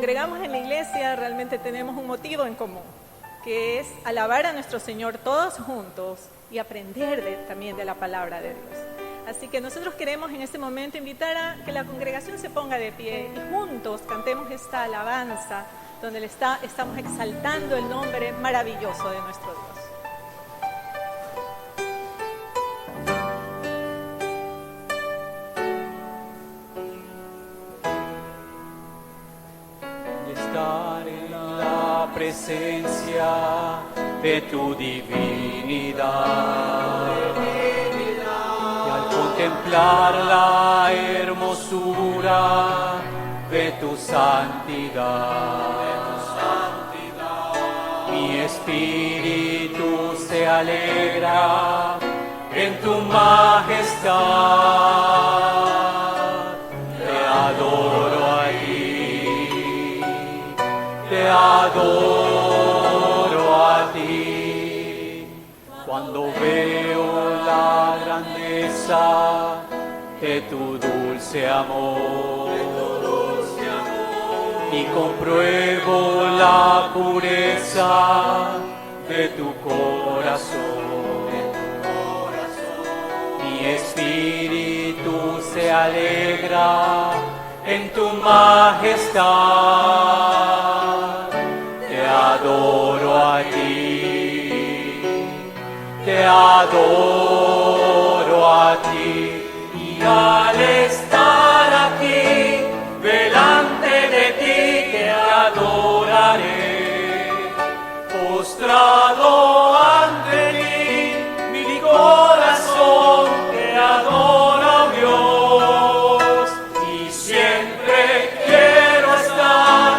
congregamos en la iglesia realmente tenemos un motivo en común, que es alabar a nuestro Señor todos juntos y aprender también de la palabra de Dios. Así que nosotros queremos en este momento invitar a que la congregación se ponga de pie y juntos cantemos esta alabanza donde estamos exaltando el nombre maravilloso de nuestro Dios. Estar en la presencia de tu divinidad. Contemplar la hermosura de tu santidad. Mi espíritu se alegra en tu majestad. Te adoro a ti, te adoro a ti. Cuando veo la grandeza de tu dulce amor, y compruebo la pureza de tu corazón, mi espíritu se alegra en tu majestad. Te adoro a ti, te adoro a ti, y al estar aquí delante de ti te adoraré. Postrado ante ti, mi corazón te adora, Dios, y siempre quiero estar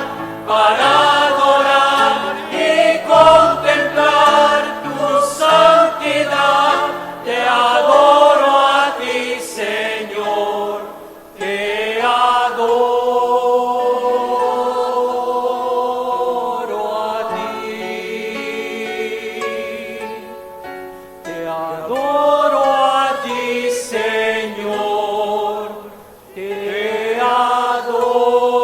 para adorar y contemplar tu santidad. Te adoro a ti, Señor, te adoro a ti. Te adoro a ti, Señor, te adoro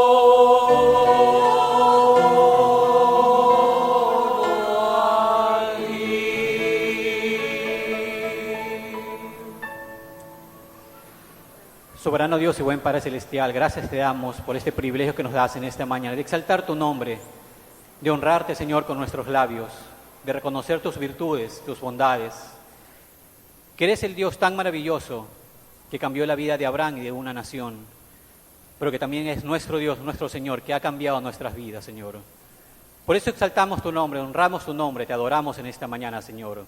a ti. Soberano Dios y buen Padre Celestial, gracias te damos por este privilegio que nos das en esta mañana, de exaltar tu nombre, de honrarte, Señor, con nuestros labios, de reconocer tus virtudes, tus bondades, que eres el Dios tan maravilloso que cambió la vida de Abraham y de una nación, pero que también es nuestro Dios, nuestro Señor, que ha cambiado nuestras vidas, Señor. Por eso exaltamos tu nombre, honramos tu nombre, te adoramos en esta mañana, Señor.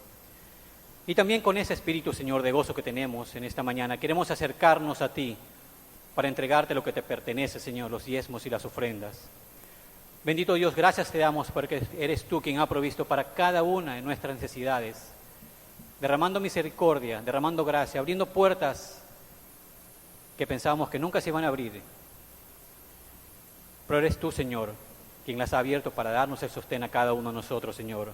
Y también con ese espíritu, Señor, de gozo que tenemos en esta mañana, queremos acercarnos a ti para entregarte lo que te pertenece, Señor, los diezmos y las ofrendas. Bendito Dios, gracias te damos porque eres tú quien ha provisto para cada una de nuestras necesidades, derramando misericordia, derramando gracia, abriendo puertas que pensábamos que nunca se iban a abrir. Pero eres tú, Señor, quien las ha abierto para darnos el sostén a cada uno de nosotros, Señor.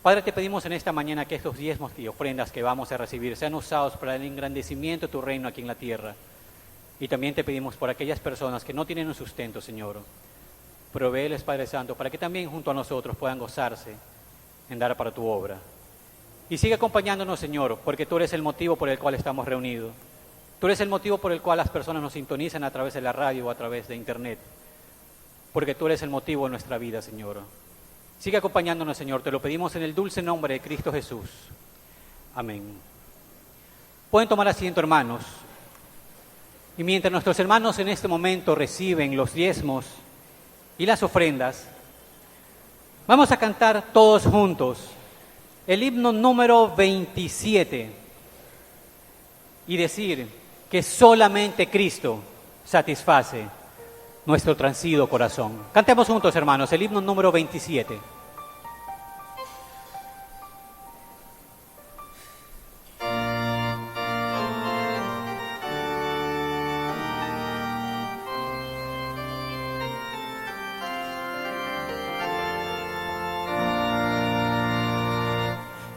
Padre, te pedimos en esta mañana que estos diezmos y ofrendas que vamos a recibir sean usados para el engrandecimiento de tu reino aquí en la tierra. Y también te pedimos por aquellas personas que no tienen un sustento, Señor. Provéeles, Padre Santo, para que también junto a nosotros puedan gozarse en dar para tu obra. Y sigue acompañándonos, Señor, porque tú eres el motivo por el cual estamos reunidos. Tú eres el motivo por el cual las personas nos sintonizan a través de la radio o a través de internet. Porque tú eres el motivo de nuestra vida, Señor. Sigue acompañándonos, Señor, te lo pedimos en el dulce nombre de Cristo Jesús. Amén. Pueden tomar asiento, hermanos. Y mientras nuestros hermanos en este momento reciben los diezmos y las ofrendas, vamos a cantar todos juntos el himno número 27 y decir que solamente Cristo satisface nuestro transido corazón. Cantemos juntos, hermanos, el himno número 27.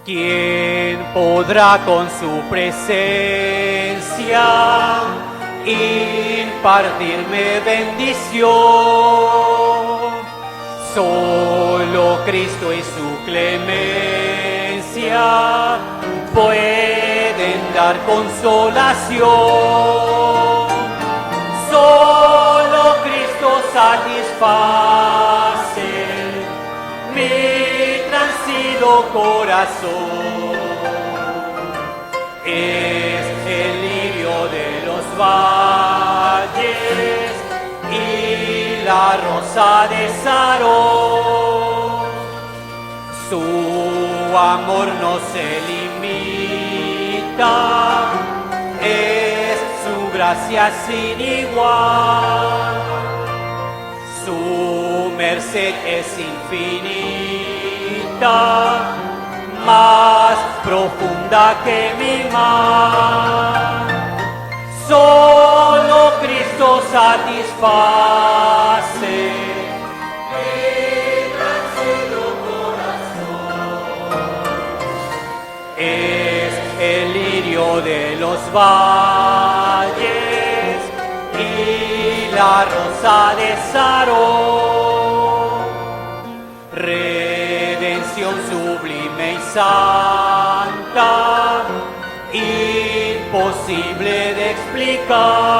¿Quién podrá con su presencia impartir impartirme bendición. Solo Cristo y su clemencia pueden dar consolación. Solo Cristo satisface mi transido corazón. Es el lirio de los valles y la rosa de Sarón. Su amor no se limita, es su gracia sin igual. Su merced es infinita, más profunda que mi mar. Solo Cristo satisface mi transido corazón. Es el lirio de los valles y la rosa de Sarón. Redención sublime y santa, imposible de explicar,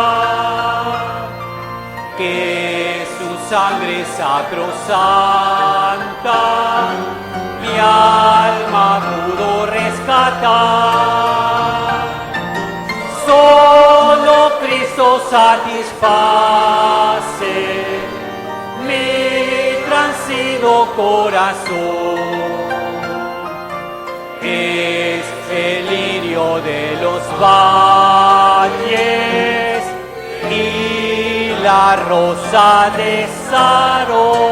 que su sangre sacrosanta mi alma pudo rescatar. Solo Cristo satisface mi transido corazón. Es el lirio de los valles y la rosa de Sarón.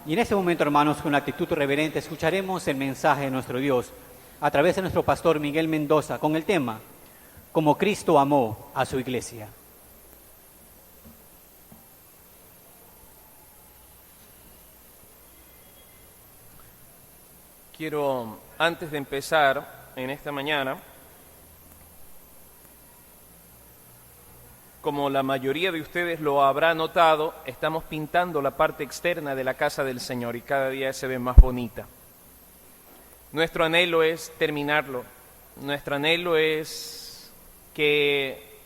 Y en este momento, hermanos, con actitud reverente, escucharemos el mensaje de nuestro Dios a través de nuestro pastor Miguel Mendoza con el tema Como Cristo amó a su iglesia. Quiero, antes de empezar en esta mañana, como la mayoría de ustedes lo habrá notado, estamos pintando la parte externa de la casa del Señor y cada día se ve más bonita. Nuestro anhelo es terminarlo. Nuestro anhelo es que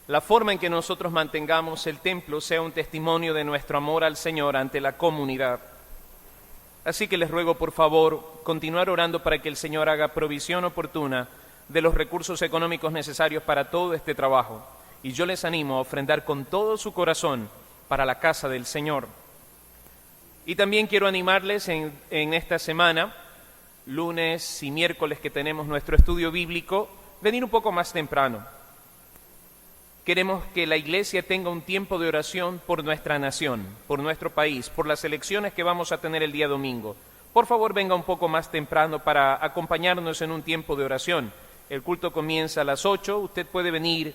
la forma en que nosotros mantengamos el templo sea un testimonio de nuestro amor al Señor ante la comunidad. Así que les ruego, por favor, continuar orando para que el Señor haga provisión oportuna de los recursos económicos necesarios para todo este trabajo. Y yo les animo a ofrendar con todo su corazón para la casa del Señor. Y también quiero animarles en esta semana, lunes y miércoles que tenemos nuestro estudio bíblico, venir un poco más temprano. Queremos que la iglesia tenga un tiempo de oración por nuestra nación, por nuestro país, por las elecciones que vamos a tener el día domingo. Por favor, venga un poco más temprano para acompañarnos en un tiempo de oración. El culto comienza a las 8, usted puede venir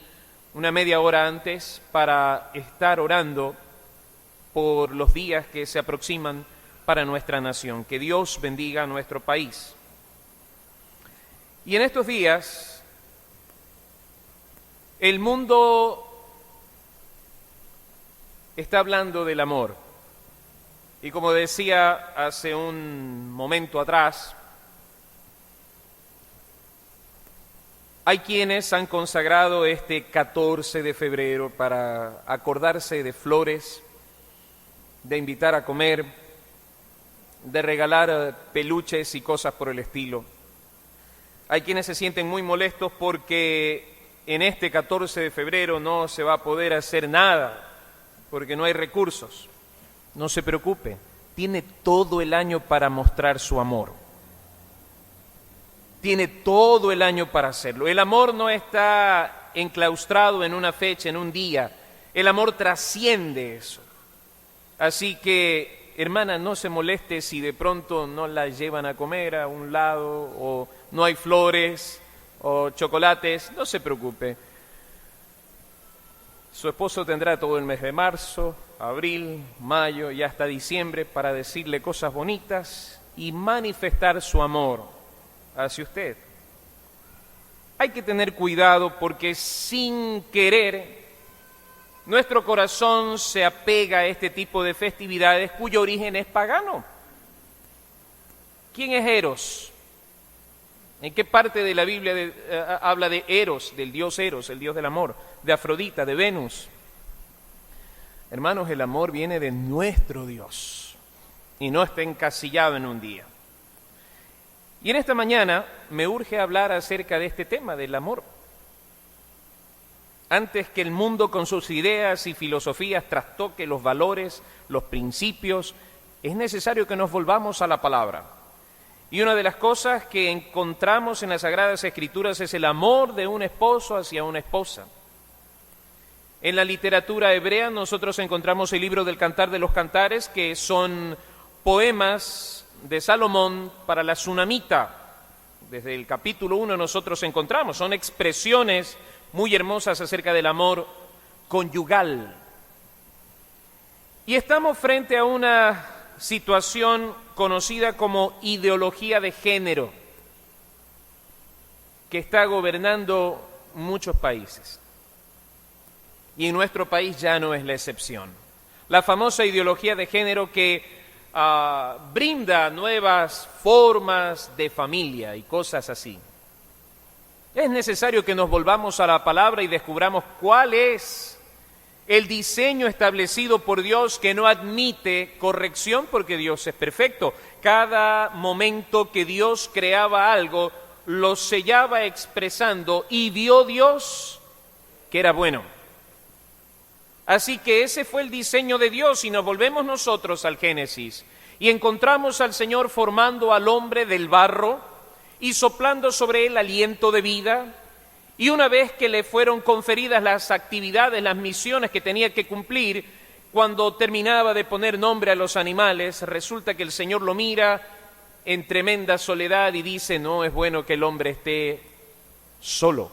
una media hora antes para estar orando por los días que se aproximan para nuestra nación. Que Dios bendiga a nuestro país. Y en estos días, el mundo está hablando del amor. Y como decía hace un momento atrás, hay quienes han consagrado este 14 de febrero para acordarse de flores, de invitar a comer, de regalar peluches y cosas por el estilo. Hay quienes se sienten muy molestos porque en este 14 de febrero no se va a poder hacer nada, porque no hay recursos. No se preocupe, tiene todo el año para mostrar su amor. Tiene todo el año para hacerlo. El amor no está enclaustrado en una fecha, en un día. El amor trasciende eso. Así que, hermana, no se moleste si de pronto no la llevan a comer a un lado, o no hay flores o chocolates, no se preocupe. Su esposo tendrá todo el mes de marzo, abril, mayo y hasta diciembre para decirle cosas bonitas y manifestar su amor hacia usted. hay que tener cuidado porque sin querer nuestro corazón se apega a este tipo de festividades cuyo origen es pagano. ¿Quién es Eros? ¿En qué parte de la Biblia habla de Eros, del dios Eros, el dios del amor, de Afrodita, de Venus? Hermanos, el amor viene de nuestro Dios y no está encasillado en un día. Y en esta mañana me urge hablar acerca de este tema del amor. Antes que el mundo con sus ideas y filosofías trastoque los valores, los principios, es necesario que nos volvamos a la palabra. Y una de las cosas que encontramos en las Sagradas Escrituras es el amor de un esposo hacia una esposa. En la literatura hebrea nosotros encontramos el libro del Cantar de los Cantares, que son poemas de Salomón para la Sunamita. Desde el capítulo 1 nosotros encontramos, son expresiones muy hermosas acerca del amor conyugal. Y estamos frente a una situación conocida como ideología de género, que está gobernando muchos países. Y en nuestro país ya no es la excepción. La famosa ideología de género que brinda nuevas formas de familia y cosas así. Es necesario que nos volvamos a la palabra y descubramos cuál es el diseño establecido por Dios, que no admite corrección porque Dios es perfecto. Cada momento que Dios creaba algo, lo sellaba expresando y vio Dios que era bueno. Así que ese fue el diseño de Dios y nos volvemos nosotros al Génesis y encontramos al Señor formando al hombre del barro y soplando sobre él aliento de vida, y una vez que le fueron conferidas las actividades, las misiones que tenía que cumplir, cuando terminaba de poner nombre a los animales, resulta que el Señor lo mira en tremenda soledad y dice: no es bueno que el hombre esté solo.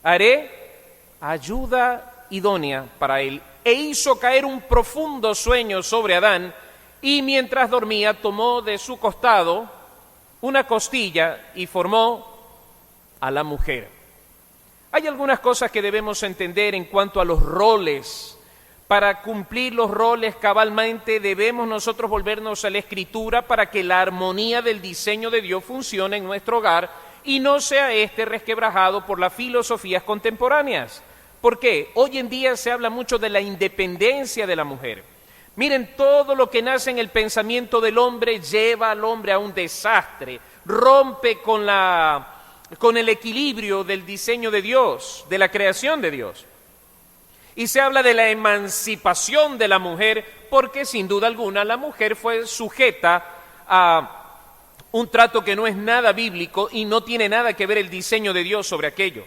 Haré ayuda idónea para él. E hizo caer un profundo sueño sobre Adán, y mientras dormía tomó de su costado una costilla y formó a la mujer. Hay algunas cosas que debemos entender en cuanto a los roles. Para cumplir los roles cabalmente debemos nosotros volvernos a la Escritura para que la armonía del diseño de Dios funcione en nuestro hogar y no sea resquebrajado por las filosofías contemporáneas. ¿Por qué? Hoy en día se habla mucho de la independencia de la mujer. Miren, todo lo que nace en el pensamiento del hombre lleva al hombre a un desastre, rompe con el equilibrio del diseño de Dios, de la creación de Dios. Y se habla de la emancipación de la mujer, porque sin duda alguna la mujer fue sujeta a un trato que no es nada bíblico y no tiene nada que ver el diseño de Dios sobre aquello.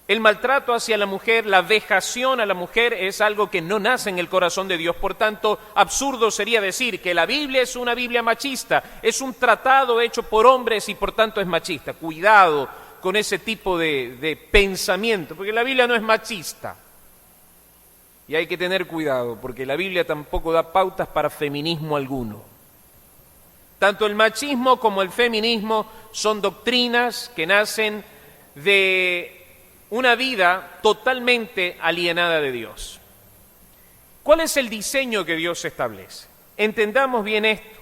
El maltrato hacia la mujer, la vejación a la mujer es algo que no nace en el corazón de Dios. Por tanto, absurdo sería decir que la Biblia es una Biblia machista, es un tratado hecho por hombres y por tanto es machista. Cuidado con ese tipo de pensamiento, porque la Biblia no es machista. Y hay que tener cuidado, porque la Biblia tampoco da pautas para feminismo alguno. Tanto el machismo como el feminismo son doctrinas que nacen de una vida totalmente alienada de Dios. ¿Cuál es el diseño que Dios establece? Entendamos bien esto,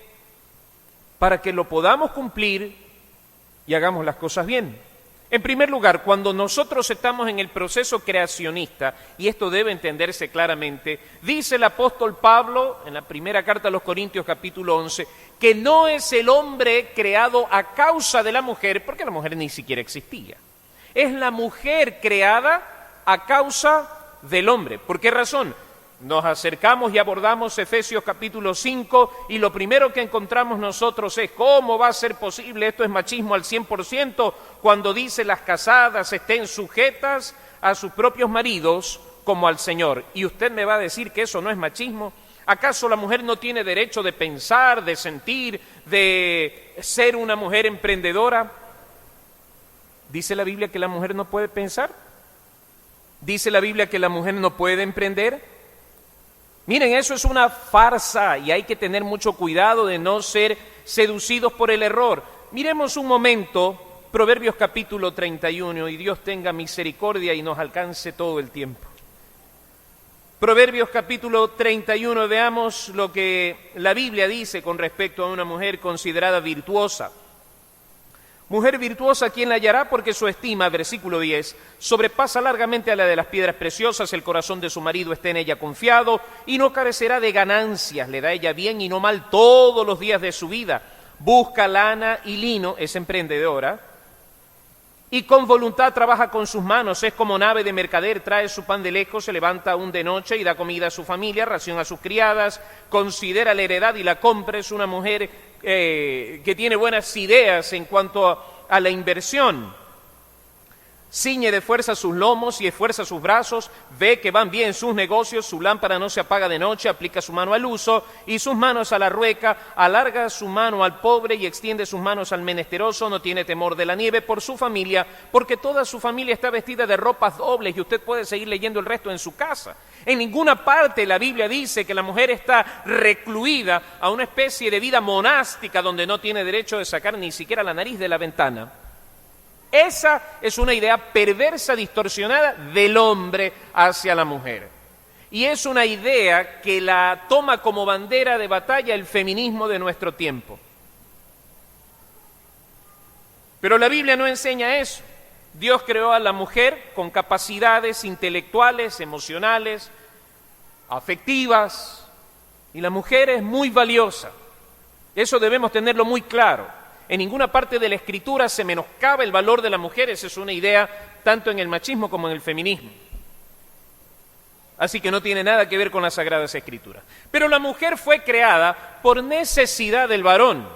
para que lo podamos cumplir y hagamos las cosas bien. En primer lugar, cuando nosotros estamos en el proceso creacionista, y esto debe entenderse claramente, dice el apóstol Pablo en la primera carta a los Corintios capítulo 11, que no es el hombre creado a causa de la mujer, porque la mujer ni siquiera existía. Es la mujer creada a causa del hombre. ¿Por qué razón? Nos acercamos y abordamos Efesios capítulo 5 y lo primero que encontramos nosotros es ¿cómo va a ser posible? Esto es machismo al 100% cuando dice las casadas estén sujetas a sus propios maridos como al Señor. Y usted me va a decir que eso no es machismo. ¿Acaso la mujer no tiene derecho de pensar, de sentir, de ser una mujer emprendedora? ¿Dice la Biblia que la mujer no puede pensar? ¿Dice la Biblia que la mujer no puede emprender? Miren, eso es una farsa y hay que tener mucho cuidado de no ser seducidos por el error. Miremos un momento Proverbios capítulo 31, y Dios tenga misericordia y nos alcance todo el tiempo. Proverbios capítulo 31, veamos lo que la Biblia dice con respecto a una mujer considerada virtuosa. Mujer virtuosa, ¿quién la hallará? Porque su estima, versículo 10, sobrepasa largamente a la de las piedras preciosas, el corazón de su marido está en ella confiado, y no carecerá de ganancias, le da ella bien y no mal todos los días de su vida. Busca lana y lino, es emprendedora, y con voluntad trabaja con sus manos, es como nave de mercader, trae su pan de lejos, se levanta aún de noche y da comida a su familia, ración a sus criadas, considera la heredad y la compra, es una mujer que tiene buenas ideas en cuanto a la inversión. Ciñe de fuerza sus lomos y esfuerza sus brazos, ve que van bien sus negocios, su lámpara no se apaga de noche, aplica su mano al uso y sus manos a la rueca, alarga su mano al pobre y extiende sus manos al menesteroso, no tiene temor de la nieve por su familia, porque toda su familia está vestida de ropas dobles y usted puede seguir leyendo el resto en su casa. En ninguna parte la Biblia dice que la mujer está recluida a una especie de vida monástica donde no tiene derecho de sacar ni siquiera la nariz de la ventana. Esa es una idea perversa, distorsionada del hombre hacia la mujer. Y es una idea que la toma como bandera de batalla el feminismo de nuestro tiempo. Pero la Biblia no enseña eso. Dios creó a la mujer con capacidades intelectuales, emocionales, afectivas, y la mujer es muy valiosa. Eso debemos tenerlo muy claro. En ninguna parte de la Escritura se menoscaba el valor de la mujer, esa es una idea tanto en el machismo como en el feminismo. Así que no tiene nada que ver con las Sagradas Escrituras. Pero la mujer fue creada por necesidad del varón.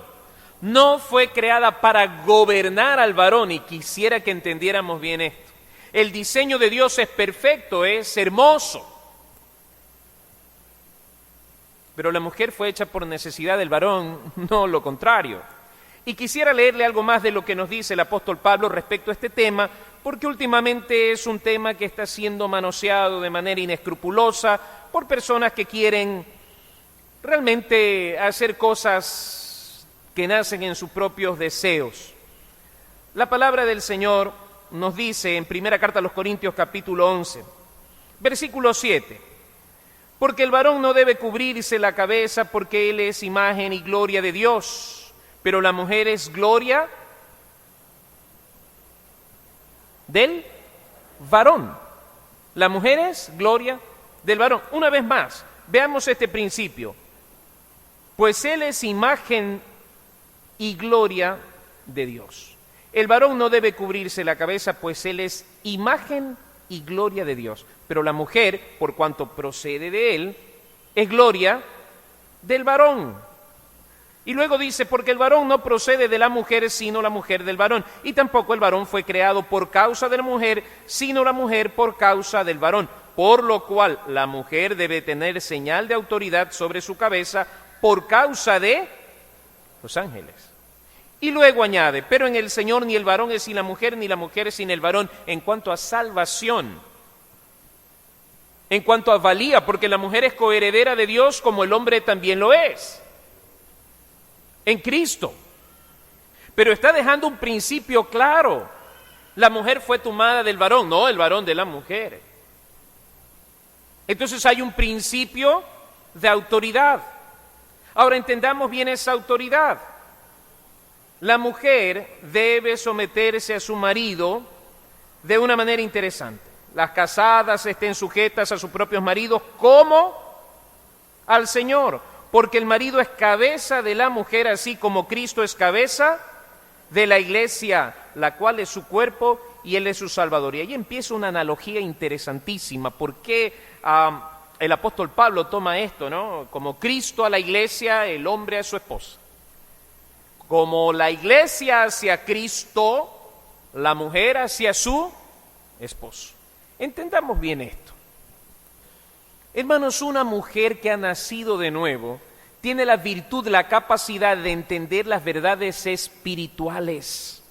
No fue creada para gobernar al varón, y quisiera que entendiéramos bien esto. El diseño de Dios es perfecto, es hermoso. Pero la mujer fue hecha por necesidad del varón, no lo contrario. Y quisiera leerle algo más de lo que nos dice el apóstol Pablo respecto a este tema, porque últimamente es un tema que está siendo manoseado de manera inescrupulosa por personas que quieren realmente hacer cosas que nacen en sus propios deseos. La palabra del Señor nos dice en primera carta a los Corintios capítulo 11, versículo 7, porque el varón no debe cubrirse la cabeza porque él es imagen y gloria de Dios, pero la mujer es gloria del varón. La mujer es gloria del varón. Una vez más, veamos este principio. Pues él es imagen y gloria de Dios. El varón no debe cubrirse la cabeza, pues él es imagen y gloria de Dios. Pero la mujer, por cuanto procede de él, es gloria del varón. Y luego dice, porque el varón no procede de la mujer, sino la mujer del varón. Y tampoco el varón fue creado por causa de la mujer, sino la mujer por causa del varón. Por lo cual la mujer debe tener señal de autoridad sobre su cabeza por causa de los ángeles. Y luego añade, pero en el Señor ni el varón es sin la mujer, ni la mujer es sin el varón, en cuanto a salvación. En cuanto a valía, porque la mujer es coheredera de Dios como el hombre también lo es. En Cristo. Pero está dejando un principio claro. La mujer fue tomada del varón, no el varón de la mujer. Entonces hay un principio de autoridad. Ahora entendamos bien esa autoridad. La mujer debe someterse a su marido de una manera interesante. Las casadas estén sujetas a sus propios maridos como al Señor, porque el marido es cabeza de la mujer, así como Cristo es cabeza de la iglesia, la cual es su cuerpo y Él es su Salvador. Y ahí empieza una analogía interesantísima. ¿Por qué el apóstol Pablo toma esto, ¿no? Como Cristo a la iglesia, el hombre a su esposa. Como la iglesia hacia Cristo, la mujer hacia su esposo. Entendamos bien esto. Hermanos, una mujer que ha nacido de nuevo tiene la virtud, la capacidad de entender las verdades espirituales.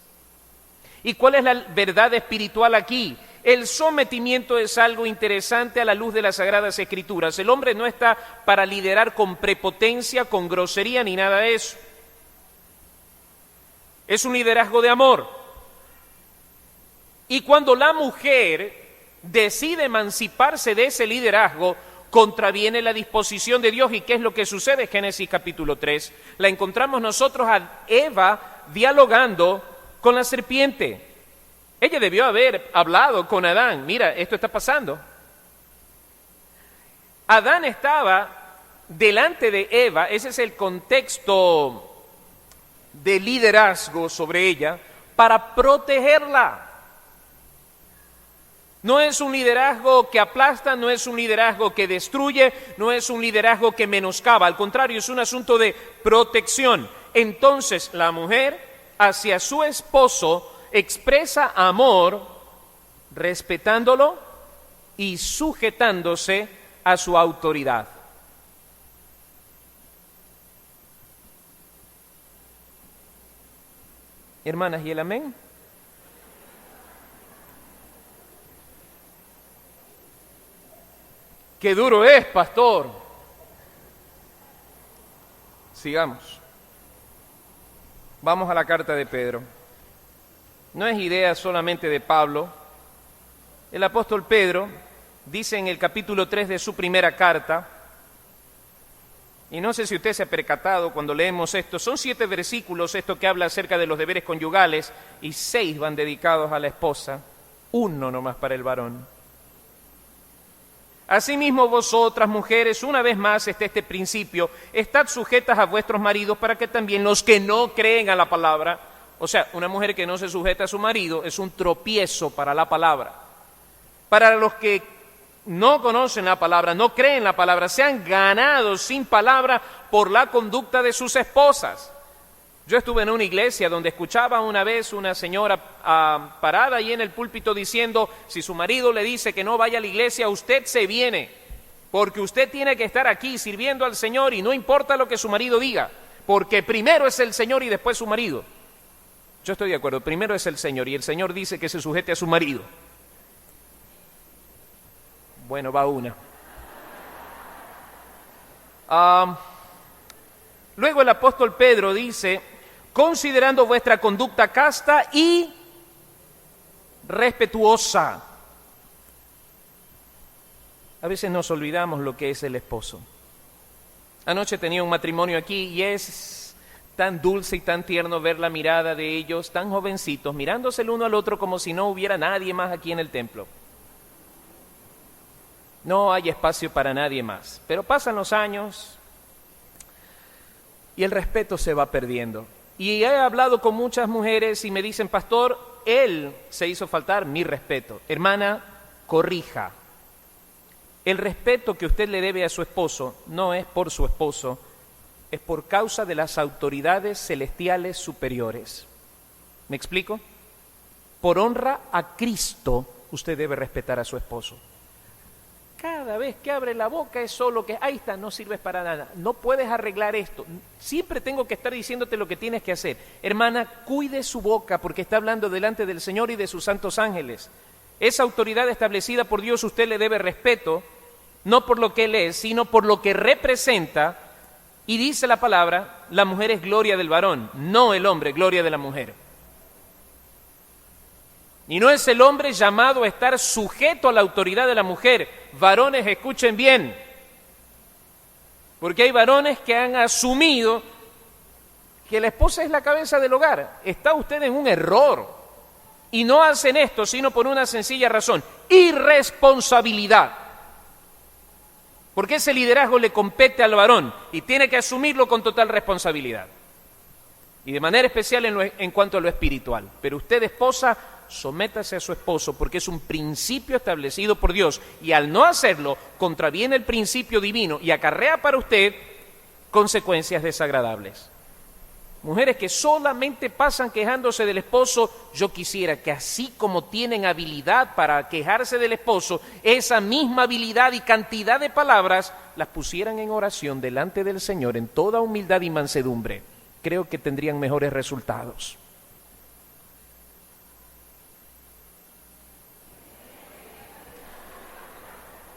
¿Y cuál es la verdad espiritual aquí? El sometimiento es algo interesante a la luz de las Sagradas Escrituras. El hombre no está para liderar con prepotencia, con grosería, ni nada de eso. Es un liderazgo de amor. Y cuando la mujer decide emanciparse de ese liderazgo, contraviene la disposición de Dios. ¿Y qué es lo que sucede? Génesis capítulo 3. La encontramos nosotros a Eva dialogando con la serpiente. Ella debió haber hablado con Adán. Mira, esto está pasando. Adán estaba delante de Eva. Ese es el contexto de liderazgo sobre ella, para protegerla. No es un liderazgo que aplasta, no es un liderazgo que destruye, no es un liderazgo que menoscaba, al contrario, es un asunto de protección. Entonces la mujer hacia su esposo expresa amor respetándolo y sujetándose a su autoridad. Hermanas, ¿y el amén? ¡Qué duro es, pastor! Sigamos. Vamos a la carta de Pedro. No es idea solamente de Pablo. El apóstol Pedro dice en el capítulo 3 de su primera carta, y no sé si usted se ha percatado cuando leemos esto, son 7 versículos esto que habla acerca de los deberes conyugales, y 6 van dedicados a la esposa, 1 nomás para el varón. Asimismo vosotras, mujeres, una vez más está este principio, estad sujetas a vuestros maridos para que también los que no creen a la palabra, o sea, una mujer que no se sujeta a su marido es un tropiezo para la palabra. Para los que no conocen la palabra, no creen la palabra, se han ganado sin palabra por la conducta de sus esposas. Yo estuve en una iglesia donde escuchaba una vez una señora parada ahí en el púlpito diciendo, si su marido le dice que no vaya a la iglesia, usted se viene, porque usted tiene que estar aquí sirviendo al Señor y no importa lo que su marido diga, porque primero es el Señor y después su marido. Yo estoy de acuerdo, primero es el Señor y el Señor dice que se sujete a su marido. Bueno, va una. Luego el apóstol Pedro dice, considerando vuestra conducta casta y respetuosa. A veces nos olvidamos lo que es el esposo. Anoche tenía un matrimonio aquí y es tan dulce y tan tierno ver la mirada de ellos, tan jovencitos, mirándose el uno al otro como si no hubiera nadie más aquí en el templo. No hay espacio para nadie más. Pero pasan los años y el respeto se va perdiendo. Y he hablado con muchas mujeres y me dicen, pastor, él se hizo faltar mi respeto. Hermana, corrija. El respeto que usted le debe a su esposo no es por su esposo, es por causa de las autoridades celestiales superiores. ¿Me explico? Por honra a Cristo, usted debe respetar a su esposo. Cada vez que abre la boca es solo que, ahí está, no sirves para nada, no puedes arreglar esto. Siempre tengo que estar diciéndote lo que tienes que hacer. Hermana, cuide su boca porque está hablando delante del Señor y de sus santos ángeles. Esa autoridad establecida por Dios usted le debe respeto, no por lo que Él es, sino por lo que representa. Y dice la palabra, la mujer es gloria del varón, no el hombre, gloria de la mujer. Y no es el hombre llamado a estar sujeto a la autoridad de la mujer. Varones, escuchen bien, porque hay varones que han asumido que la esposa es la cabeza del hogar. Está usted en un error. Y no hacen esto sino por una sencilla razón, irresponsabilidad. Porque ese liderazgo le compete al varón y tiene que asumirlo con total responsabilidad. Y de manera especial en cuanto a lo espiritual. Pero usted, esposa, sométase a su esposo porque es un principio establecido por Dios y al no hacerlo contraviene el principio divino y acarrea para usted consecuencias desagradables. Mujeres que solamente pasan quejándose del esposo, yo quisiera que así como tienen habilidad para quejarse del esposo, esa misma habilidad y cantidad de palabras las pusieran en oración delante del Señor en toda humildad y mansedumbre. Creo que tendrían mejores resultados.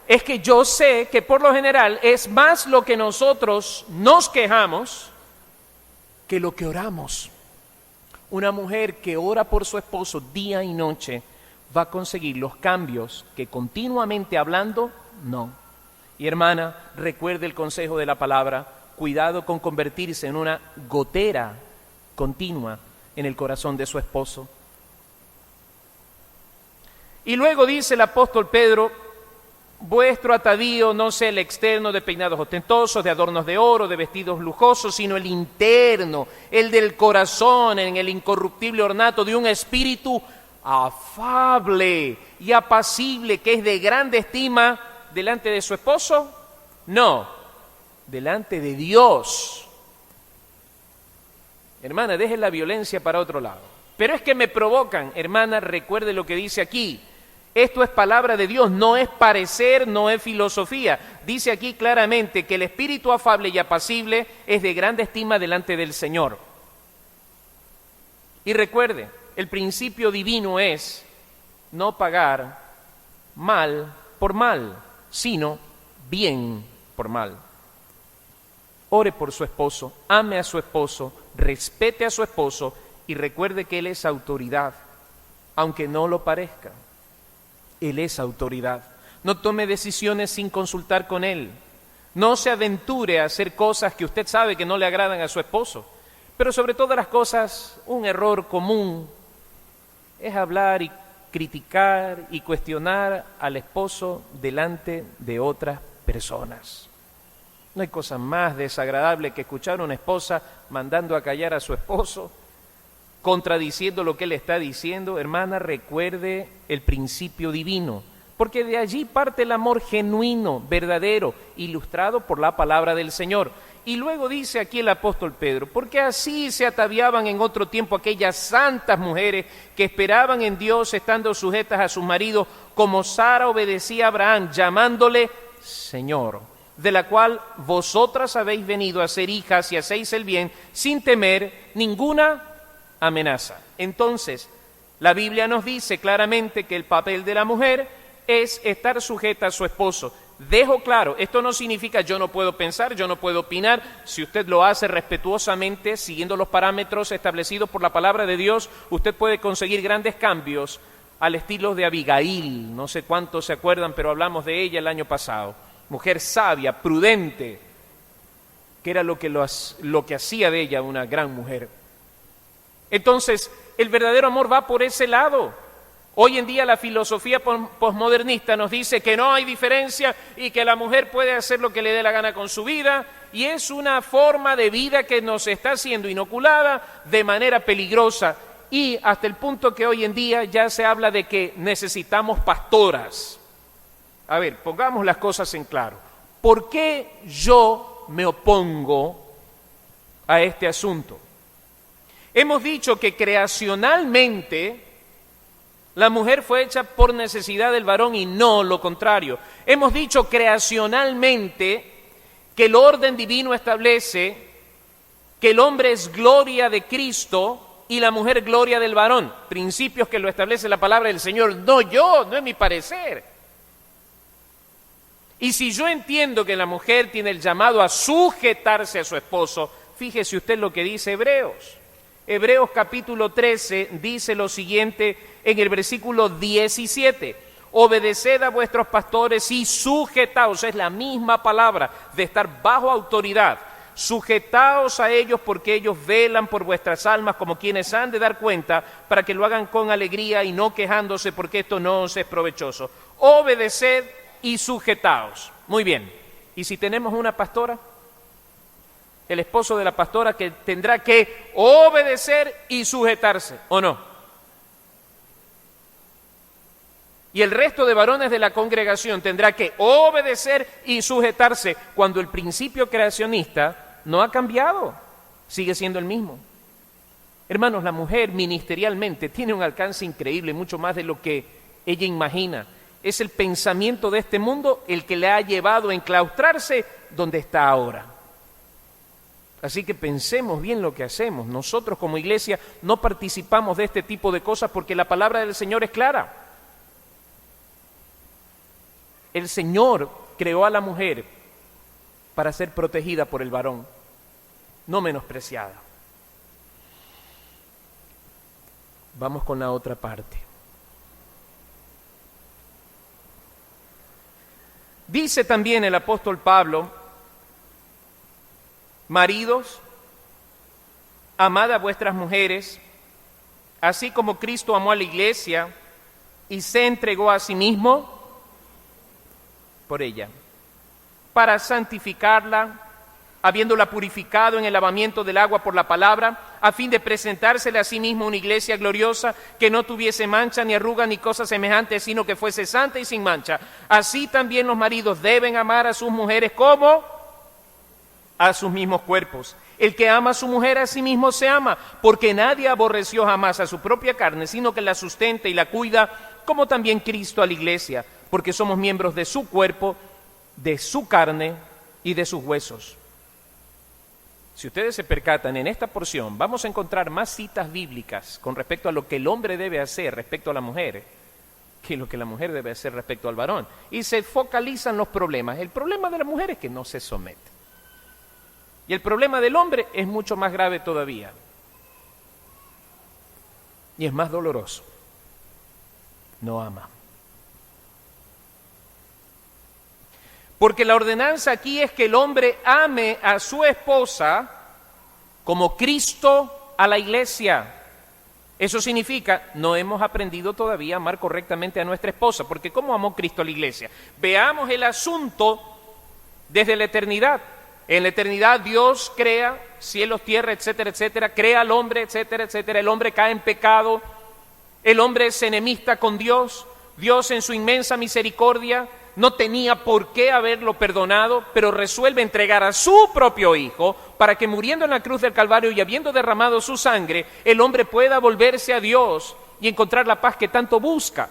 Es que yo sé que por lo general es más lo que nosotros nos quejamos que lo que oramos. Una mujer que ora por su esposo día y noche va a conseguir los cambios que continuamente hablando, no. Y hermana, recuerde el consejo de la palabra, cuidado con convertirse en una gotera continua en el corazón de su esposo. Y luego dice el apóstol Pedro, vuestro atavío no sea el externo de peinados ostentosos, de adornos de oro, de vestidos lujosos, sino el interno, el del corazón, en el incorruptible ornato de un espíritu afable y apacible, que es de grande estima delante de su esposo. No, delante de Dios. Hermana, deje la violencia para otro lado. Pero es que me provocan, hermana, recuerde lo que dice aquí. Esto es palabra de Dios, no es parecer, no es filosofía. Dice aquí claramente que el espíritu afable y apacible es de grande estima delante del Señor. Y recuerde, el principio divino es no pagar mal por mal, sino bien por mal. Ore por su esposo, ame a su esposo, respete a su esposo y recuerde que él es autoridad, aunque no lo parezca. Él es autoridad. No tome decisiones sin consultar con él. No se aventure a hacer cosas que usted sabe que no le agradan a su esposo. Pero sobre todas las cosas, un error común es hablar y criticar y cuestionar al esposo delante de otras personas. No hay cosa más desagradable que escuchar a una esposa mandando a callar a su esposo, contradiciendo lo que él está diciendo. Hermana, recuerde el principio divino, porque de allí parte el amor genuino, verdadero, ilustrado por la palabra del Señor. Y luego dice aquí el apóstol Pedro, porque así se ataviaban en otro tiempo aquellas santas mujeres que esperaban en Dios estando sujetas a sus maridos, como Sara obedecía a Abraham, llamándole Señor, de la cual vosotras habéis venido a ser hijas y hacéis el bien sin temer ninguna amenaza. Entonces, la Biblia nos dice claramente que el papel de la mujer es estar sujeta a su esposo. Dejo claro, esto no significa yo no puedo pensar, yo no puedo opinar. Si usted lo hace respetuosamente, siguiendo los parámetros establecidos por la palabra de Dios, usted puede conseguir grandes cambios al estilo de Abigail. No sé cuántos se acuerdan, pero hablamos de ella el año pasado. Mujer sabia, prudente, que era lo que hacía de ella una gran mujer. Entonces, el verdadero amor va por ese lado. Hoy en día la filosofía posmodernista nos dice que no hay diferencia y que la mujer puede hacer lo que le dé la gana con su vida, y es una forma de vida que nos está siendo inoculada de manera peligrosa, y hasta el punto que hoy en día ya se habla de que necesitamos pastoras. A ver, pongamos las cosas en claro. ¿Por qué yo me opongo a este asunto? Hemos dicho que creacionalmente la mujer fue hecha por necesidad del varón y no lo contrario. Hemos dicho creacionalmente que el orden divino establece que el hombre es gloria de Cristo y la mujer gloria del varón. Principios que lo establece la palabra del Señor, no yo, no es mi parecer. Y si yo entiendo que la mujer tiene el llamado a sujetarse a su esposo, fíjese usted lo que dice Hebreos. Hebreos capítulo 13 dice lo siguiente en el versículo 17. Obedeced a vuestros pastores y sujetaos, es la misma palabra de estar bajo autoridad. Sujetaos a ellos porque ellos velan por vuestras almas como quienes han de dar cuenta, para que lo hagan con alegría y no quejándose, porque esto no os es provechoso. Obedeced y sujetaos. Muy bien. ¿Y si tenemos una pastora? El esposo de la pastora que tendrá que obedecer y sujetarse, ¿o no? Y el resto de varones de la congregación tendrá que obedecer y sujetarse, cuando el principio creacionista no ha cambiado, sigue siendo el mismo. Hermanos, la mujer ministerialmente tiene un alcance increíble, mucho más de lo que ella imagina. Es el pensamiento de este mundo el que le ha llevado a enclaustrarse donde está ahora. Así que pensemos bien lo que hacemos. Nosotros como iglesia no participamos de este tipo de cosas porque la palabra del Señor es clara. El Señor creó a la mujer para ser protegida por el varón, no menospreciada. Vamos con la otra parte. Dice también el apóstol Pablo: maridos, amad a vuestras mujeres, así como Cristo amó a la iglesia y se entregó a sí mismo por ella, para santificarla, habiéndola purificado en el lavamiento del agua por la palabra, a fin de presentársela a sí mismo una iglesia gloriosa, que no tuviese mancha, ni arruga, ni cosa semejante, sino que fuese santa y sin mancha. Así también los maridos deben amar a sus mujeres como a sus mismos cuerpos. El que ama a su mujer a sí mismo se ama, porque nadie aborreció jamás a su propia carne, sino que la sustenta y la cuida, como también Cristo a la iglesia, porque somos miembros de su cuerpo, de su carne y de sus huesos. Si ustedes se percatan, en esta porción vamos a encontrar más citas bíblicas con respecto a lo que el hombre debe hacer respecto a la mujer, que lo que la mujer debe hacer respecto al varón. Y se focalizan los problemas. El problema de la mujer es que no se somete. Y el problema del hombre es mucho más grave todavía. Y es más doloroso. No ama. Porque la ordenanza aquí es que el hombre ame a su esposa como Cristo a la iglesia. Eso significa, no hemos aprendido todavía a amar correctamente a nuestra esposa, porque ¿cómo amó Cristo a la iglesia? Veamos el asunto desde la eternidad. En la eternidad Dios crea cielos, tierra, etcétera, etcétera, crea al hombre, etcétera, etcétera. El hombre cae en pecado, el hombre es enemista con Dios. Dios en su inmensa misericordia no tenía por qué haberlo perdonado, pero resuelve entregar a su propio Hijo para que, muriendo en la cruz del Calvario y habiendo derramado su sangre, el hombre pueda volverse a Dios y encontrar la paz que tanto busca.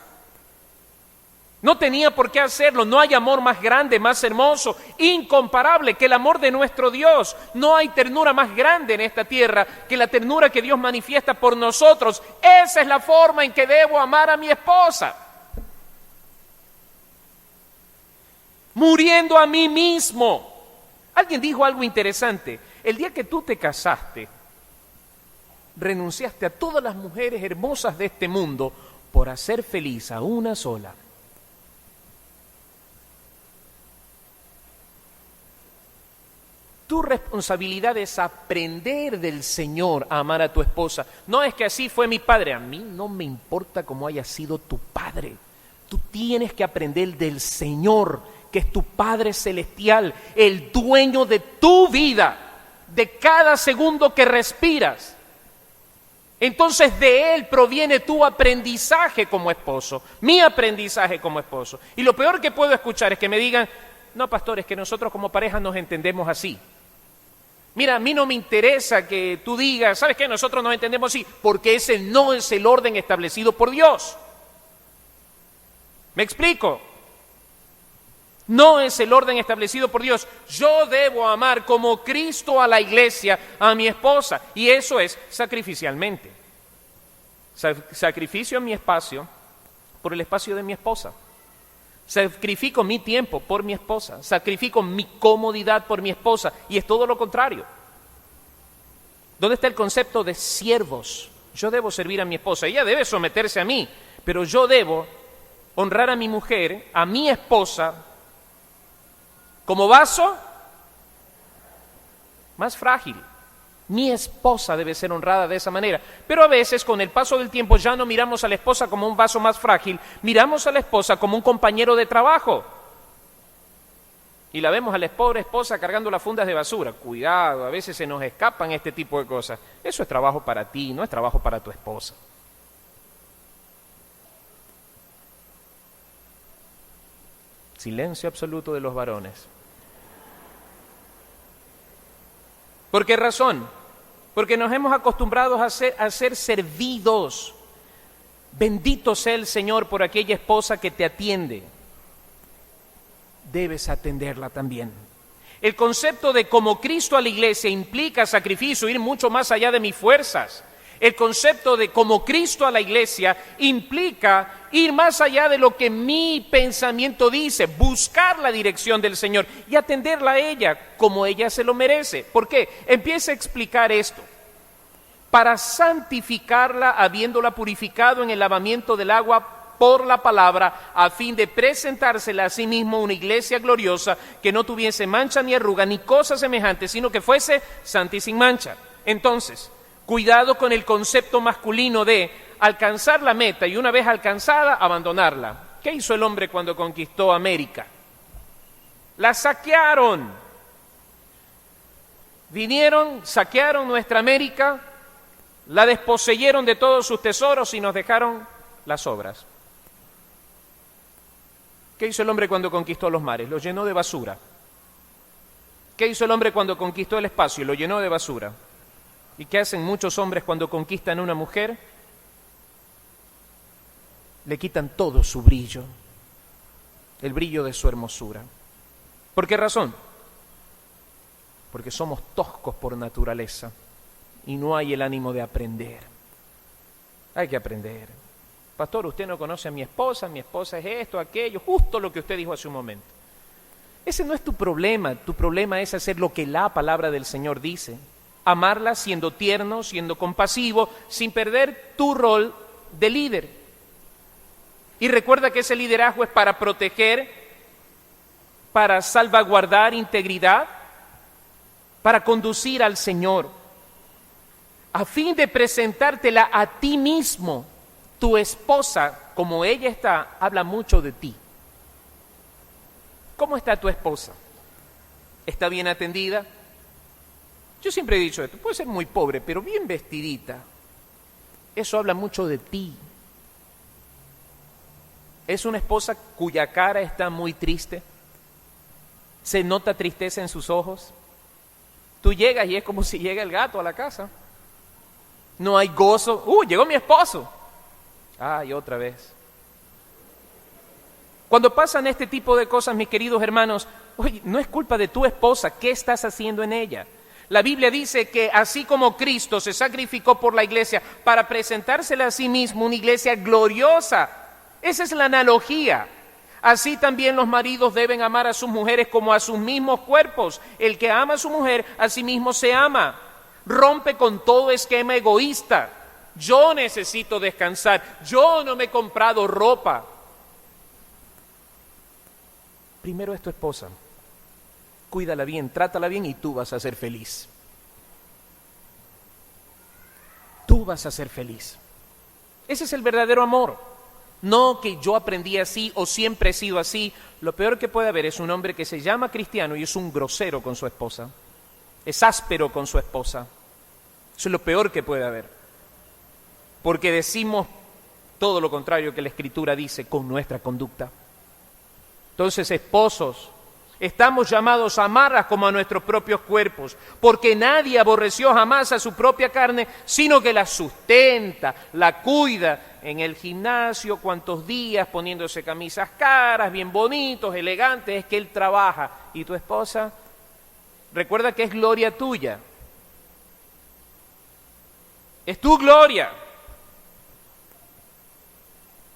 No tenía por qué hacerlo. No hay amor más grande, más hermoso, incomparable que el amor de nuestro Dios. No hay ternura más grande en esta tierra que la ternura que Dios manifiesta por nosotros. Esa es la forma en que debo amar a mi esposa. Muriendo a mí mismo. Alguien dijo algo interesante. El día que tú te casaste, renunciaste a todas las mujeres hermosas de este mundo por hacer feliz a una sola. Tu responsabilidad es aprender del Señor a amar a tu esposa. No es que así fue mi padre. A mí no me importa cómo haya sido tu padre. Tú tienes que aprender del Señor, que es tu Padre celestial, el dueño de tu vida, de cada segundo que respiras. Entonces de Él proviene tu aprendizaje como esposo, mi aprendizaje como esposo. Y lo peor que puedo escuchar es que me digan: no, pastor, es que nosotros como pareja nos entendemos así. Mira, a mí no me interesa que tú digas, ¿sabes qué? Nosotros nos entendemos así, porque ese no es el orden establecido por Dios. ¿Me explico? No es el orden establecido por Dios. Yo debo amar como Cristo a la iglesia, a mi esposa, y eso es sacrificialmente. Sacrificio mi espacio por el espacio de mi esposa. Sacrifico mi tiempo por mi esposa, sacrifico mi comodidad por mi esposa, y es todo lo contrario. ¿Dónde está el concepto de siervos? Yo debo servir a mi esposa, ella debe someterse a mí, pero yo debo honrar a mi mujer, a mi esposa, como vaso más frágil. Mi esposa debe ser honrada de esa manera. Pero a veces, con el paso del tiempo, ya no miramos a la esposa como un vaso más frágil, miramos a la esposa como un compañero de trabajo. Y la vemos a la pobre esposa cargando las fundas de basura. Cuidado, a veces se nos escapan este tipo de cosas. Eso es trabajo para ti, no es trabajo para tu esposa. Silencio absoluto de los varones. ¿Por qué razón? Porque nos hemos acostumbrado a ser servidos. Bendito sea el Señor por aquella esposa que te atiende. Debes atenderla también. El concepto de como Cristo a la iglesia implica sacrificio, ir mucho más allá de mis fuerzas. El concepto de como Cristo a la iglesia implica ir más allá de lo que mi pensamiento dice, buscar la dirección del Señor y atenderla a ella como ella se lo merece. ¿Por qué? Empieza a explicar esto. Para santificarla, habiéndola purificado en el lavamiento del agua por la palabra, a fin de presentársela a sí mismo una iglesia gloriosa, que no tuviese mancha ni arruga, ni cosa semejante, sino que fuese santa y sin mancha. Entonces, cuidado con el concepto masculino de alcanzar la meta y una vez alcanzada, abandonarla. ¿Qué hizo el hombre cuando conquistó América? La saquearon. Vinieron, saquearon nuestra América, la desposeyeron de todos sus tesoros y nos dejaron las obras. ¿Qué hizo el hombre cuando conquistó los mares? Los llenó de basura. ¿Qué hizo el hombre cuando conquistó el espacio? Lo llenó de basura. ¿Y qué hacen muchos hombres cuando conquistan a una mujer? Le quitan todo su brillo, el brillo de su hermosura. ¿Por qué razón? Porque somos toscos por naturaleza y no hay el ánimo de aprender. Hay que aprender. Pastor, usted no conoce a mi esposa es esto, aquello, justo lo que usted dijo hace un momento. Ese no es tu problema es hacer lo que la palabra del Señor dice. Amarla siendo tierno, siendo compasivo, sin perder tu rol de líder. Y recuerda que ese liderazgo es para proteger, para salvaguardar integridad, para conducir al Señor, a fin de presentártela a ti mismo. Tu esposa, como ella está, habla mucho de ti. ¿Cómo está tu esposa? ¿Está bien atendida? Yo siempre he dicho esto, puede ser muy pobre, pero bien vestidita. Eso habla mucho de ti. ¿Es una esposa cuya cara está muy triste? ¿Se nota tristeza en sus ojos? Tú llegas y es como si llega el gato a la casa. No hay gozo. Llegó mi esposo. Ay, otra vez. Cuando pasan este tipo de cosas, mis queridos hermanos, no es culpa de tu esposa. ¿Qué estás haciendo en ella? La Biblia dice que así como Cristo se sacrificó por la iglesia para presentársela a sí mismo, una iglesia gloriosa. Esa es la analogía. Así también los maridos deben amar a sus mujeres como a sus mismos cuerpos. El que ama a su mujer, a sí mismo se ama. Rompe con todo esquema egoísta. Yo necesito descansar. Yo no me he comprado ropa. Primero es tu esposa. Cuídala bien, trátala bien y tú vas a ser feliz. Tú vas a ser feliz. Ese es el verdadero amor. No que yo aprendí así o siempre he sido así. Lo peor que puede haber es un hombre que se llama cristiano y es un grosero con su esposa. Es áspero con su esposa. Eso es lo peor que puede haber. Porque decimos todo lo contrario que la Escritura dice con nuestra conducta. Entonces, esposos, estamos llamados a amarlas como a nuestros propios cuerpos, porque nadie aborreció jamás a su propia carne, sino que la sustenta, la cuida en el gimnasio, cuantos días poniéndose camisas caras, bien bonitos, elegantes, es que él trabaja. ¿Y tu esposa? Recuerda que es gloria tuya. Es tu gloria.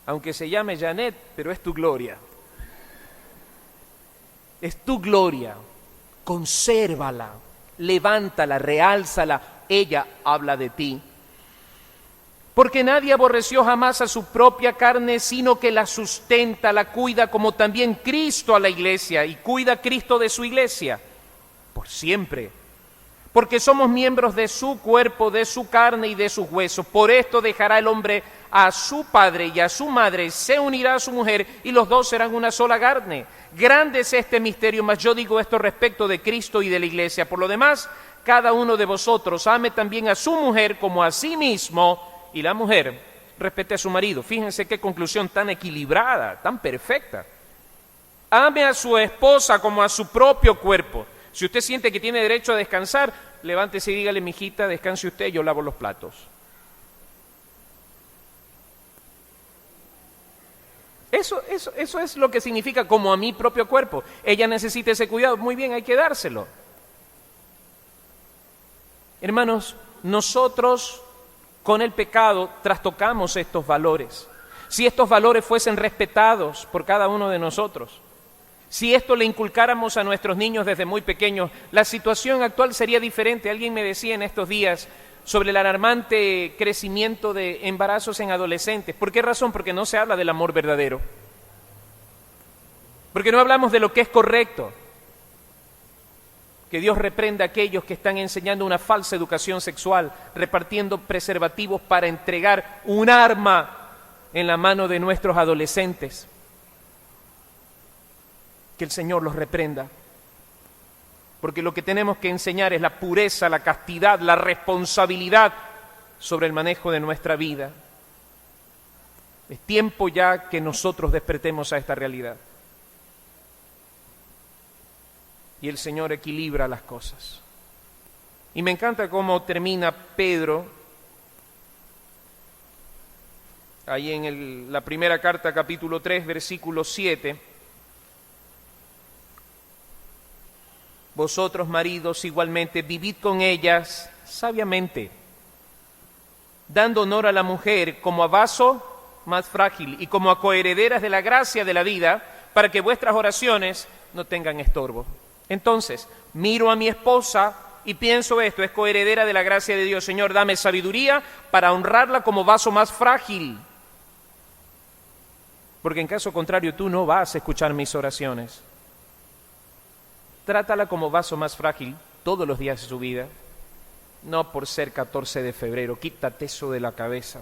Aunque se llame Janet, pero es tu gloria. Es tu gloria, consérvala, levántala, reálzala, ella habla de ti. Porque nadie aborreció jamás a su propia carne, sino que la sustenta, la cuida, como también Cristo a la iglesia, y cuida Cristo de su iglesia, por siempre. Porque somos miembros de su cuerpo, de su carne y de sus huesos. Por esto dejará el hombre a su padre y a su madre, se unirá a su mujer, y los dos serán una sola carne. Grande es este misterio, mas yo digo esto respecto de Cristo y de la iglesia. Por lo demás, cada uno de vosotros ame también a su mujer como a sí mismo, y la mujer respete a su marido. Fíjense qué conclusión tan equilibrada, tan perfecta. Ame a su esposa como a su propio cuerpo. Si usted siente que tiene derecho a descansar, levántese y dígale, mijita, descanse usted, yo lavo los platos. Eso es lo que significa como a mi propio cuerpo. Ella necesita ese cuidado, muy bien, hay que dárselo. Hermanos, nosotros con el pecado trastocamos estos valores. Si estos valores fuesen respetados por cada uno de nosotros, si esto le inculcáramos a nuestros niños desde muy pequeños, la situación actual sería diferente. Alguien me decía en estos días, sobre el alarmante crecimiento de embarazos en adolescentes. ¿Por qué razón? Porque no se habla del amor verdadero. Porque no hablamos de lo que es correcto. Que Dios reprenda a aquellos que están enseñando una falsa educación sexual, repartiendo preservativos para entregar un arma en la mano de nuestros adolescentes. Que el Señor los reprenda. Porque lo que tenemos que enseñar es la pureza, la castidad, la responsabilidad sobre el manejo de nuestra vida. Es tiempo ya que nosotros despertemos a esta realidad. Y el Señor equilibra las cosas. Y me encanta cómo termina Pedro, ahí en la primera carta, capítulo 3, versículo 7. Vosotros, maridos, igualmente, vivid con ellas sabiamente, dando honor a la mujer como a vaso más frágil y como a coherederas de la gracia de la vida, para que vuestras oraciones no tengan estorbo. Entonces, miro a mi esposa y pienso esto, es coheredera de la gracia de Dios. Señor, dame sabiduría para honrarla como vaso más frágil, porque en caso contrario tú no vas a escuchar mis oraciones. Trátala como vaso más frágil todos los días de su vida, no por ser 14 de febrero, quítate eso de la cabeza.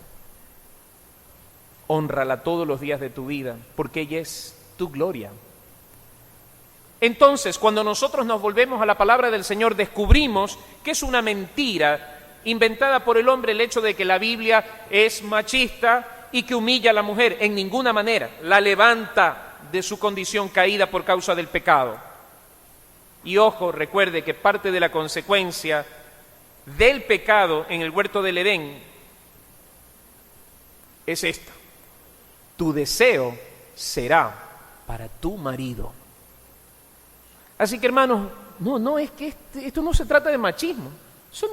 Hónrala todos los días de tu vida, porque ella es tu gloria. Entonces, cuando nosotros nos volvemos a la palabra del Señor, descubrimos que es una mentira inventada por el hombre el hecho de que la Biblia es machista y que humilla a la mujer. En ninguna manera la levanta de su condición caída por causa del pecado. Y ojo, recuerde que parte de la consecuencia del pecado en el huerto del Edén es esta: tu deseo será para tu marido. Así que, hermanos, no es que esto no se trata de machismo, son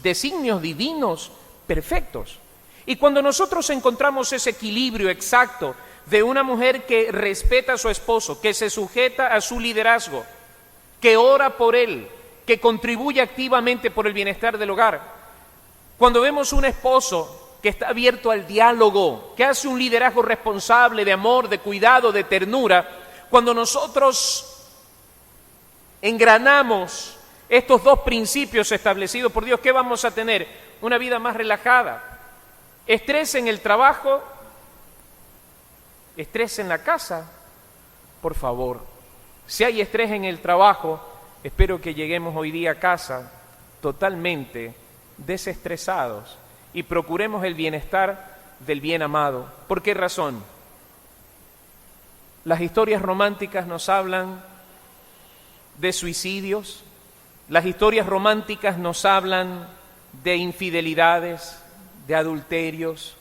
designios divinos perfectos. Y cuando nosotros encontramos ese equilibrio exacto de una mujer que respeta a su esposo, que se sujeta a su liderazgo, que ora por él, que contribuye activamente por el bienestar del hogar, cuando vemos un esposo que está abierto al diálogo, que hace un liderazgo responsable de amor, de cuidado, de ternura, cuando nosotros engranamos estos dos principios establecidos por Dios, ¿qué vamos a tener? Una vida más relajada. Estrés en el trabajo, estrés en la casa, por favor. Si hay estrés en el trabajo, espero que lleguemos hoy día a casa totalmente desestresados y procuremos el bienestar del bien amado. ¿Por qué razón? Las historias románticas nos hablan de suicidios, las historias románticas nos hablan de infidelidades, de adulterios,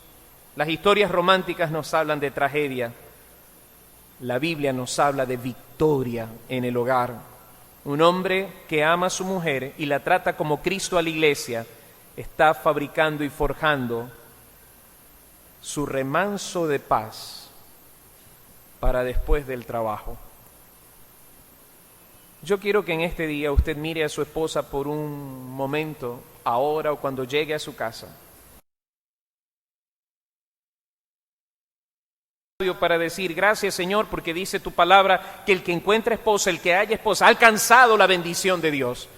las historias románticas nos hablan de tragedia. La Biblia nos habla de victoria en el hogar. Un hombre que ama a su mujer y la trata como Cristo a la iglesia está fabricando y forjando su remanso de paz para después del trabajo. Yo quiero que en este día usted mire a su esposa por un momento, ahora o cuando llegue a su casa, para decir: gracias, Señor, porque dice tu palabra que el que encuentra esposa, el que haya esposa, ha alcanzado la bendición de Dios.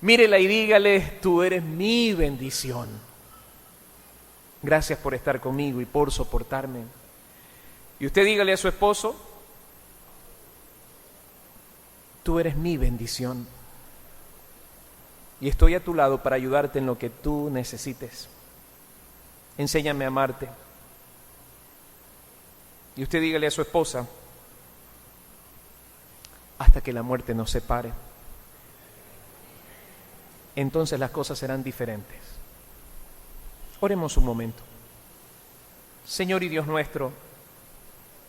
Mírela y dígale: tú eres mi bendición. Gracias por estar conmigo y por soportarme. Y usted dígale a su esposo: tú eres mi bendición y estoy a tu lado para ayudarte en lo que tú necesites. Enséñame a amarte. Y usted dígale a su esposa: hasta que la muerte nos separe. Entonces las cosas serán diferentes. Oremos un momento. Señor y Dios nuestro,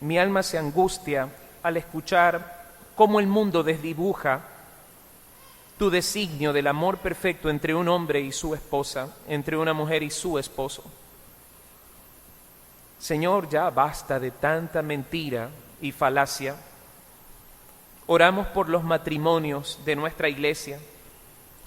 mi alma se angustia al escuchar cómo el mundo desdibuja tu designio del amor perfecto entre un hombre y su esposa, entre una mujer y su esposo. Señor, ya basta de tanta mentira y falacia. Oramos por los matrimonios de nuestra iglesia.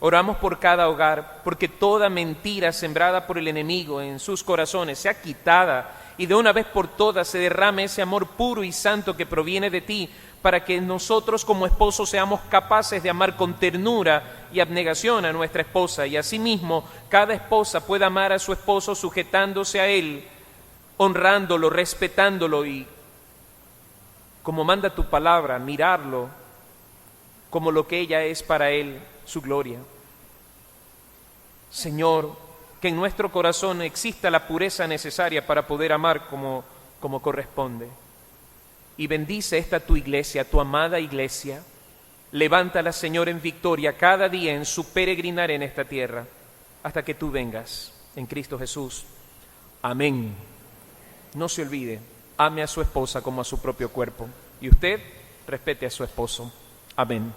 Oramos por cada hogar, porque toda mentira sembrada por el enemigo en sus corazones sea quitada y de una vez por todas se derrame ese amor puro y santo que proviene de ti, para que nosotros como esposos seamos capaces de amar con ternura y abnegación a nuestra esposa, y asimismo cada esposa pueda amar a su esposo sujetándose a él, honrándolo, respetándolo y, como manda tu palabra, mirarlo como lo que ella es para él, su gloria. Señor, que en nuestro corazón exista la pureza necesaria para poder amar como corresponde. Y bendice esta tu iglesia, tu amada iglesia. Levántala, Señor, en victoria cada día en su peregrinar en esta tierra, hasta que tú vengas en Cristo Jesús. Amén. No se olvide, ame a su esposa como a su propio cuerpo. Y usted respete a su esposo. Amén.